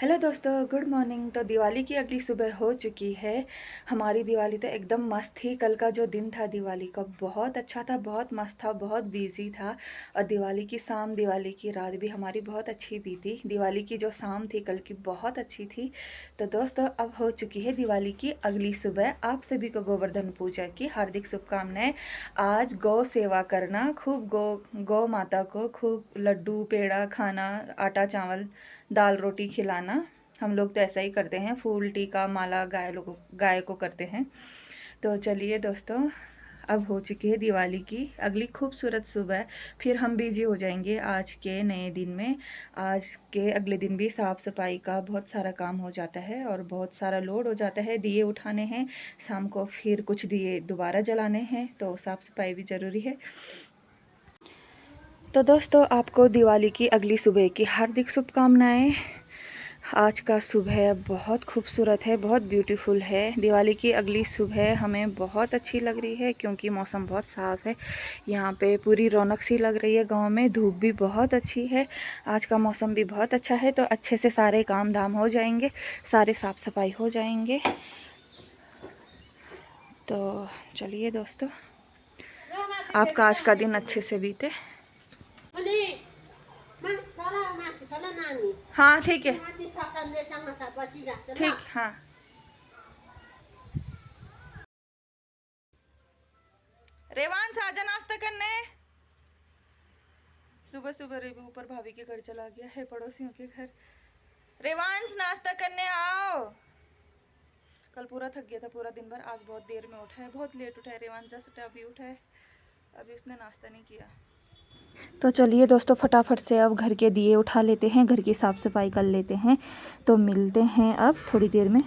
Hello दोस्तों, good morning. तो दिवाली की अगली सुबह हो चुकी है। हमारी दिवाली तो एकदम मस्त थी। कल का जो दिन था दिवाली का बहुत अच्छा था, बहुत मस्त था, बहुत बिजी था। और दिवाली की शाम, दिवाली की रात भी हमारी बहुत अच्छी बीती। दिवाली की जो शाम थी कल की बहुत अच्छी थी। तो दोस्तों अब हो चुकी है दिवाली की अगली सुबह। आप सभी को गोवर्धन पूजा की हार्दिक शुभकामनाएं। आज गौ सेवा करना, खूब गौ माता को खूब लड्डू पेड़ा खाना, आटा चावल दाल रोटी खिलाना। हम लोग तो ऐसा ही करते हैं, फूल टीका माला गाय को करते हैं। तो चलिए दोस्तों, अब हो चुकी है दिवाली की अगली खूबसूरत सुबह। फिर हम बिजी हो जाएंगे आज के नए दिन में। आज के अगले दिन भी साफ़ सफाई का बहुत सारा काम हो जाता है और बहुत सारा लोड हो जाता है। दिए उठाने हैं, शाम को फिर कुछ दिए दोबारा जलाने हैं, तो साफ़ सफाई भी ज़रूरी है। तो दोस्तों आपको दिवाली की अगली सुबह की हार्दिक शुभकामनाएं। आज का सुबह बहुत खूबसूरत है, बहुत ब्यूटीफुल है। दिवाली की अगली सुबह हमें बहुत अच्छी लग रही है क्योंकि मौसम बहुत साफ़ है। यहाँ पे पूरी रौनक सी लग रही है गांव में। धूप भी बहुत अच्छी है, आज का मौसम भी बहुत अच्छा है। तो अच्छे से सारे काम धाम हो जाएंगे, सारे साफ़ सफाई हो जाएंगे। तो चलिए दोस्तों, आपका आज का दिन अच्छे से बीते। हाँ ठीक है, ठीक हाँ। रेवांश आजा नाश्ता करने। सुबह सुबह रेबू ऊपर भाभी के घर चला गया है, पड़ोसियों के घर। रेवांश नाश्ता करने आओ। कल पूरा थक गया था पूरा दिन भर, आज बहुत देर में उठा है, बहुत लेट उठा है रेवांश। जस्ट अभी उठा है, अभी उसने नाश्ता नहीं किया। तो चलिए दोस्तों, फटाफट से अब घर के दिए उठा लेते हैं, घर की साफ़ सफाई कर लेते हैं। तो मिलते हैं अब थोड़ी देर में।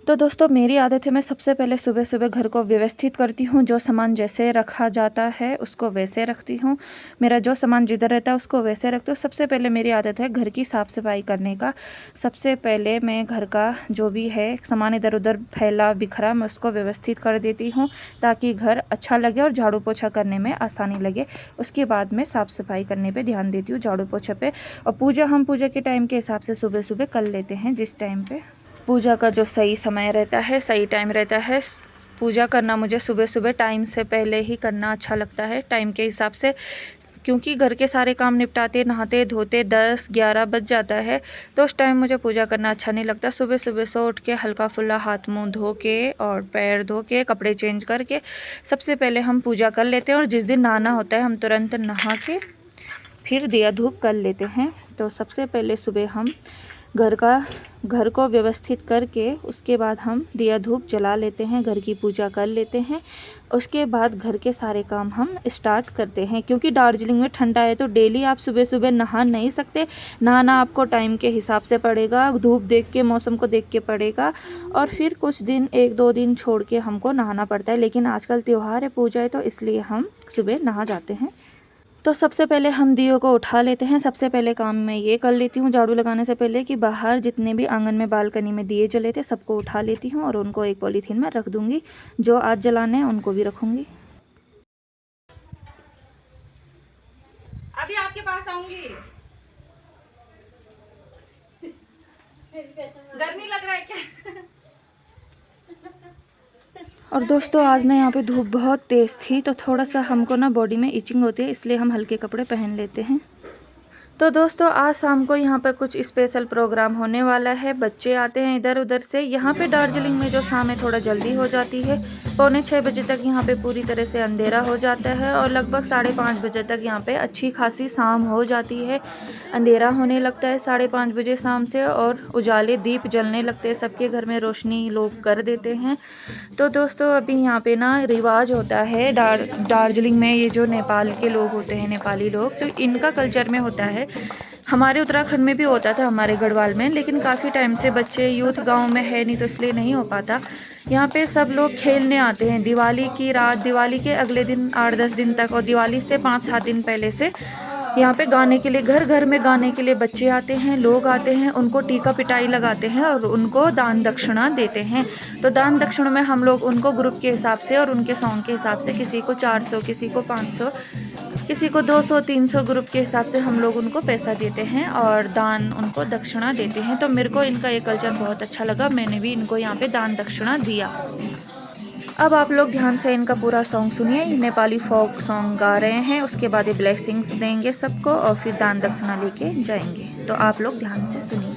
तो दोस्तों मेरी आदत है, मैं सबसे पहले सुबह सुबह घर को व्यवस्थित करती हूँ। जो सामान जैसे रखा जाता है उसको वैसे रखती हूँ। मेरा जो सामान जिधर रहता है उसको वैसे रखती हूँ। सबसे पहले मेरी आदत है घर की साफ़ सफाई करने का। सबसे पहले मैं घर का जो भी है सामान इधर उधर फैला बिखरा, मैं उसको व्यवस्थित कर देती हूँ ताकि घर अच्छा लगे और झाड़ू पोछा करने में आसानी लगे। उसके बाद मैं साफ़ सफाई करने पर ध्यान देती हूँ, झाड़ू पोछा पे। और हम पूजा के टाइम के हिसाब से सुबह सुबह कर लेते हैं। जिस टाइम पर पूजा का जो सही समय रहता है, सही टाइम रहता है, पूजा करना मुझे सुबह सुबह टाइम से पहले ही करना अच्छा लगता है, टाइम के हिसाब से। क्योंकि घर के सारे काम निपटाते नहाते धोते 10-11 बज जाता है, तो उस टाइम मुझे पूजा करना अच्छा नहीं लगता। सुबह सुबह सो उठ के हल्का फुल्ला हाथ मुंह धो के और पैर धो के कपड़े चेंज करके सबसे पहले हम पूजा कर लेते हैं। और जिस दिन नहाना होता है हम तुरंत नहा के फिर दिया धूप कर लेते हैं। तो सबसे पहले सुबह हम घर को व्यवस्थित करके उसके बाद हम दिया धूप जला लेते हैं, घर की पूजा कर लेते हैं। उसके बाद घर के सारे काम हम स्टार्ट करते हैं। क्योंकि दार्जिलिंग में ठंडा है तो डेली आप सुबह सुबह नहा नहीं सकते। नहाना आपको टाइम के हिसाब से पड़ेगा, धूप देख के मौसम को देख के पड़ेगा। और फिर कुछ दिन 1-2 दिन छोड़ के हमको नहाना पड़ता है। लेकिन आजकल त्यौहार है, पूजा है, तो इसलिए हम सुबह नहा जाते हैं। तो सबसे पहले हम दियों को उठा लेते हैं। सबसे पहले काम मैं ये कर लेती हूँ झाड़ू लगाने से पहले कि बाहर जितने भी आंगन में बालकनी में दिए जले थे सबको उठा लेती हूँ और उनको एक पॉलीथीन में रख दूँगी। जो आज जलाने हैं उनको भी रखूँगी। अभी आपके पास आऊँगी। गर्मी लग रहा है क्या? और दोस्तों आज ना यहाँ पे धूप बहुत तेज़ थी तो थोड़ा सा हमको ना बॉडी में इचिंग होती है, इसलिए हम हल्के कपड़े पहन लेते हैं। तो दोस्तों आज शाम को यहाँ पे कुछ स्पेशल प्रोग्राम होने वाला है। बच्चे आते हैं इधर उधर से। यहाँ पे दार्जिलिंग में जो शाम है थोड़ा जल्दी हो जाती है। 5:45 बजे तक यहाँ पे पूरी तरह से अंधेरा हो जाता है और लगभग 5:30 बजे तक यहाँ पे अच्छी खासी शाम हो जाती है। अंधेरा होने लगता है 5:30 बजे शाम से और उजाले दीप जलने लगते हैं। सबके घर में रोशनी लोग कर देते हैं। तो दोस्तों अभी यहाँ पे ना रिवाज होता है दार्जिलिंग में, ये जो नेपाल के लोग होते हैं, नेपाली लोग, तो इनका कल्चर में होता है। हमारे उत्तराखंड में भी होता था, हमारे गढ़वाल में, लेकिन काफ़ी टाइम से बच्चे यूथ गांव में है नहीं तो इसलिए नहीं हो पाता। यहाँ पे सब लोग खेलने आते हैं दिवाली की रात, दिवाली के अगले दिन 8-10 दिन तक और दिवाली से 5-7 दिन पहले से यहाँ पे गाने के लिए, घर घर में गाने के लिए बच्चे आते हैं, लोग आते हैं, उनको टीका पिटाई लगाते हैं और उनको दान दक्षिणा देते हैं। तो दान दक्षिणा में हम लोग उनको ग्रुप के हिसाब से और उनके सॉन्ग के हिसाब से किसी को 400, किसी को 500 किसी को 200-300 ग्रुप के हिसाब से हम लोग उनको पैसा देते हैं और दान उनको दक्षिणा देते हैं। तो मेरे को इनका ये कल्चर बहुत अच्छा लगा, मैंने भी इनको यहाँ पे दान दक्षिणा दिया। अब आप लोग ध्यान से इनका पूरा सॉन्ग सुनिए। नेपाली फोक सॉन्ग गा रहे हैं, उसके बाद ये ब्लेसिंग्स देंगे सबको और फिर दान दक्षिणा लेके जाएंगे। तो आप लोग ध्यान से सुनिए।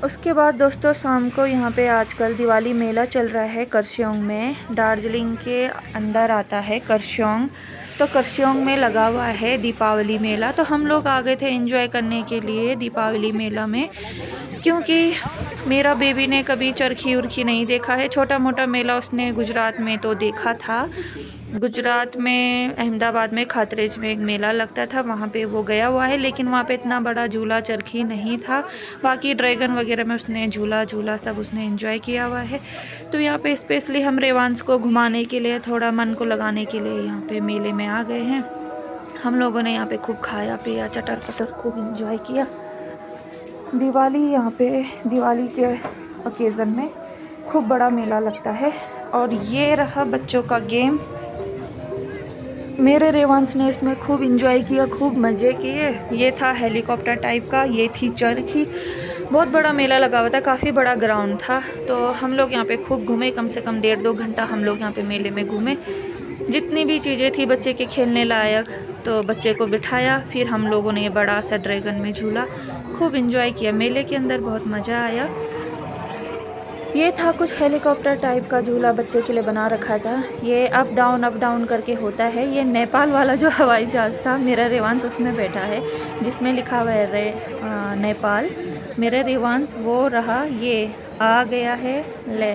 उसके बाद दोस्तों शाम को यहाँ पे आजकल दिवाली मेला चल रहा है कर्सियोंग में। दार्जिलिंग के अंदर आता है कर्सियोंग, तो कर्सियोंग में लगा हुआ है दीपावली मेला। तो हम लोग आ गए थे एंजॉय करने के लिए दीपावली मेला में, क्योंकि मेरा बेबी ने कभी चरखी उरखी नहीं देखा है। छोटा मोटा मेला उसने गुजरात में तो देखा था, गुजरात में अहमदाबाद में खातरेज में एक मेला लगता था, वहाँ पे वो गया हुआ है, लेकिन वहाँ पे इतना बड़ा झूला चरखी नहीं था। बाकी ड्रैगन वगैरह में उसने झूला सब उसने एंजॉय किया हुआ है। तो यहाँ पे स्पेशली हम रेवांश को घुमाने के लिए, थोड़ा मन को लगाने के लिए यहाँ पे मेले में आ गए हैं। हम लोगों ने यहाँ पे खूब खाया पिया, चटर पटर खूब इंजॉय किया। दिवाली यहाँ पे दिवाली के ओकेज़न में खूब बड़ा मेला लगता है। और ये रहा बच्चों का गेम। मेरे रेवांश ने इसमें खूब इंजॉय किया, खूब मज़े किए। ये था हेलीकॉप्टर टाइप का, ये थी चरखी। बहुत बड़ा मेला लगा हुआ था, काफ़ी बड़ा ग्राउंड था। तो हम लोग यहाँ पे खूब घूमे, कम से कम 1.5-2 घंटा हम लोग यहाँ पे मेले में घूमे। जितनी भी चीज़ें थी बच्चे के खेलने लायक, तो बच्चे को बिठाया। फिर हम लोगों ने ये बड़ा सा ड्रैगन में झूला, खूब इंजॉय किया मेले के अंदर, बहुत मज़ा आया। ये था कुछ हेलीकॉप्टर टाइप का झूला बच्चे के लिए बना रखा था। ये अप डाउन करके होता है। ये नेपाल वाला जो हवाई जहाज़ था, मेरा रेवांश उसमें बैठा है, जिसमें लिखा हुआ है नेपाल। मेरे रिवांश वो रहा, ये आ गया है ले।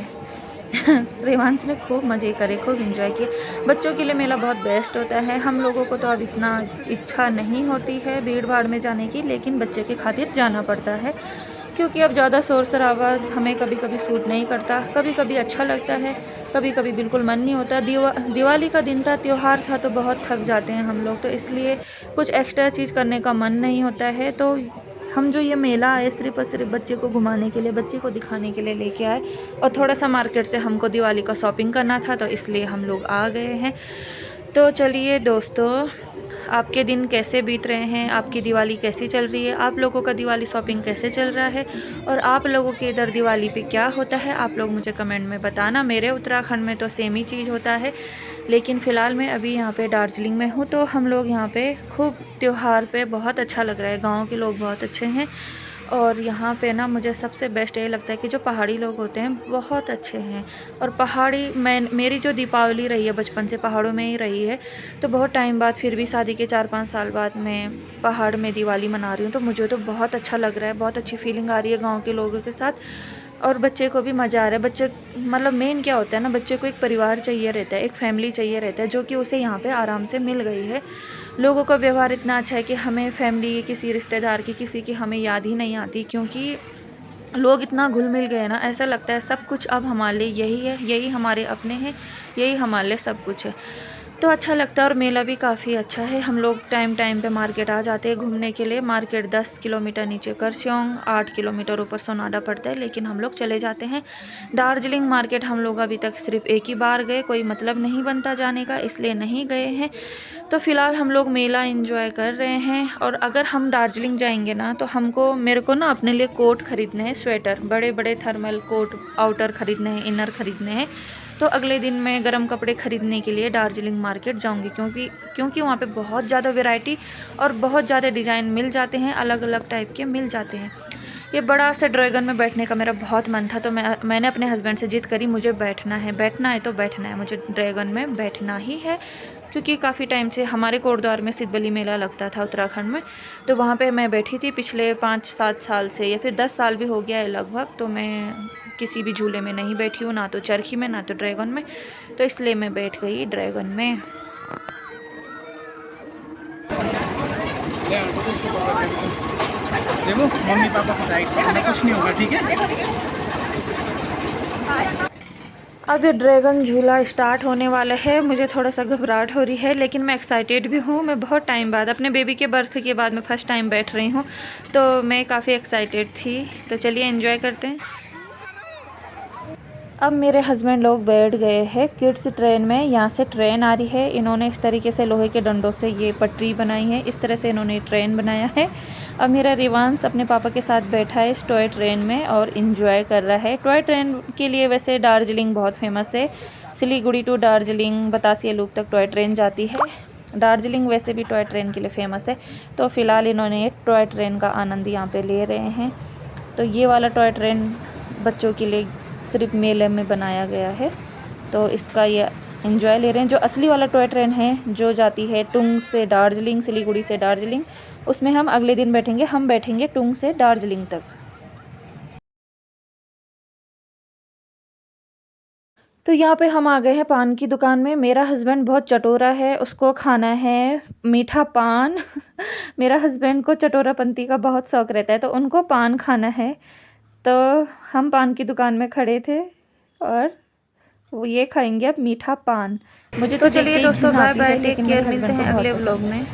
रिवांश ने खूब मज़े करे, खूब इंजॉय किए। बच्चों के लिए मेला बहुत बेस्ट होता है। हम लोगों को तो अब इतना इच्छा नहीं होती है भीड़ भाड़ में जाने की, लेकिन बच्चे के खातिर जाना पड़ता है, क्योंकि अब ज़्यादा शोर शराबा हमें कभी कभी सूट नहीं करता। कभी कभी अच्छा लगता है, कभी कभी बिल्कुल मन नहीं होता। दिवाली का दिन था, त्यौहार था, तो बहुत थक जाते हैं हम लोग, तो इसलिए कुछ एक्स्ट्रा चीज़ करने का मन नहीं होता है। तो हम जो ये मेला आए सिर्फ और सिर्फ बच्चे को घुमाने के लिए, बच्चे को दिखाने के लिए लेके आए, और थोड़ा सा मार्केट से हमको दिवाली का शॉपिंग करना था, तो इसलिए हम लोग आ गए हैं। तो चलिए दोस्तों, आपके दिन कैसे बीत रहे हैं, आपकी दिवाली कैसी चल रही है, आप लोगों का दिवाली शॉपिंग कैसे चल रहा है, और आप लोगों के इधर दिवाली पे क्या होता है, आप लोग मुझे कमेंट में बताना। मेरे उत्तराखंड में तो सेम ही चीज़ होता है, लेकिन फ़िलहाल मैं अभी यहाँ पे दार्जिलिंग में हूँ। तो हम लोग यहाँ पे खूब त्यौहार पे बहुत अच्छा लग रहा है, गाँव के लोग बहुत अच्छे हैं। और यहाँ पे ना मुझे सबसे बेस्ट ये लगता है कि जो पहाड़ी लोग होते हैं बहुत अच्छे हैं। और पहाड़ी मेरी जो दीपावली रही है बचपन से पहाड़ों में ही रही है, तो बहुत टाइम बाद फिर भी शादी के 4-5 साल बाद मैं पहाड़ में दिवाली मना रही हूँ, तो मुझे तो बहुत अच्छा लग रहा है, बहुत अच्छी फीलिंग आ रही है गाँव के लोगों के साथ। और बच्चे को भी मज़ा आ रहा है। बच्चे मतलब मेन क्या होता है ना, बच्चे को एक परिवार चाहिए रहता है, एक फैमिली चाहिए रहता है, जो कि उसे यहाँ पे आराम से मिल गई है। लोगों का व्यवहार इतना अच्छा है कि हमें फैमिली, किसी रिश्तेदार की, किसी की हमें याद ही नहीं आती, क्योंकि लोग इतना घुल मिल गए ना, ऐसा लगता है सब कुछ अब हमारे लिए यही है, यही हमारे अपने हैं, यही हमारे लिए सब कुछ है। तो अच्छा लगता है। और मेला भी काफ़ी अच्छा है। हम लोग टाइम टाइम पे मार्केट आ जाते हैं घूमने के लिए। मार्केट 10 किलोमीटर नीचे करस्योंग, 8 किलोमीटर ऊपर सोनाडा पड़ता है, लेकिन हम लोग चले जाते हैं। दार्जिलिंग मार्केट हम लोग अभी तक सिर्फ एक ही बार गए, कोई मतलब नहीं बनता जाने का, इसलिए नहीं गए हैं। तो फ़िलहाल हम लोग मेला एंजॉय कर रहे हैं। और अगर हम दार्जिलिंग जाएंगे ना, तो मेरे को ना अपने लिए कोट ख़रीदने हैं, स्वेटर, बड़े बड़े थर्मल कोट, आउटर ख़रीदने हैं, इनर ख़रीदने हैं। तो अगले दिन मैं गर्म कपड़े ख़रीदने के लिए दार्जिलिंग मार्केट जाऊंगी, क्योंकि वहाँ पे बहुत ज़्यादा वैरायटी और बहुत ज़्यादा डिज़ाइन मिल जाते हैं, अलग अलग टाइप के मिल जाते हैं। ये बड़ा सा ड्रैगन में बैठने का मेरा बहुत मन था, तो मैंने अपने हस्बैंड से जिद करी, मुझे बैठना है, बैठना है तो बैठना है, मुझे ड्रैगन में बैठना ही है। क्योंकि काफ़ी टाइम से हमारे कोटद्वार में सिद्धबली मेला लगता था उत्तराखंड में, तो वहाँ पे मैं बैठी थी पिछले 5-7 साल से, या फिर 10 साल भी हो गया है लगभग। तो मैं किसी भी झूले में नहीं बैठी हूँ, ना तो चरखी में, ना तो ड्रैगन में, तो इसलिए मैं बैठ गई ड्रैगन में। देखो मम्मी पापा को राइट, कुछ नहीं होगा, ठीक है। अब ये ड्रैगन झूला स्टार्ट होने वाला है। मुझे थोड़ा सा घबराहट हो रही है, लेकिन मैं एक्साइटेड भी हूँ। मैं बहुत टाइम बाद, अपने बेबी के बर्थ के बाद मैं फ़र्स्ट टाइम बैठ रही हूँ, तो मैं काफ़ी एक्साइटेड थी। तो चलिए एंजॉय करते हैं। अब मेरे हस्बैंड लोग बैठ गए हैं किड्स ट्रेन में। यहाँ से ट्रेन आ रही है। इन्होंने इस तरीके से लोहे के डंडों से ये पटरी बनाई है, इस तरह से इन्होंने ट्रेन बनाया है। अब मेरा रिवांश अपने पापा के साथ बैठा है इस टॉय ट्रेन में और इन्जॉय कर रहा है। टॉय ट्रेन के लिए वैसे दार्जिलिंग बहुत फेमस है। सिलीगुड़ी टू दार्जिलिंग, बतासिया लूप तक टॉय ट्रेन जाती है। दार्जिलिंग वैसे भी टॉय ट्रेन के लिए फ़ेमस है। तो फ़िलहाल इन्होंने टॉय ट्रेन का आनंद यहाँ पे ले रहे हैं। तो ये वाला टॉय ट्रेन बच्चों के लिए सिर्फ मेले में बनाया गया है, तो इसका ये एंजॉय ले रहे हैं। जो असली वाला टॉय ट्रेन है जो जाती है टुंग से दार्जिलिंग, सिलीगुड़ी से दार्जिलिंग, उसमें हम अगले दिन बैठेंगे। हम बैठेंगे टुंग से दार्जिलिंग तक। तो यहाँ पे हम आ गए हैं पान की दुकान में। मेरा हस्बैंड बहुत चटोरा है, उसको खाना है मीठा पान। मेरा हस्बैंड को चटोरापंती का बहुत शौक़ रहता है, तो उनको पान खाना है। तो हम पान की दुकान में खड़े थे और वो ये खाएंगे अब मीठा पान। मुझे तो चलिए दोस्तों, बाय बाय, टेक केयर, मिलते हैं अगले व्लॉग में।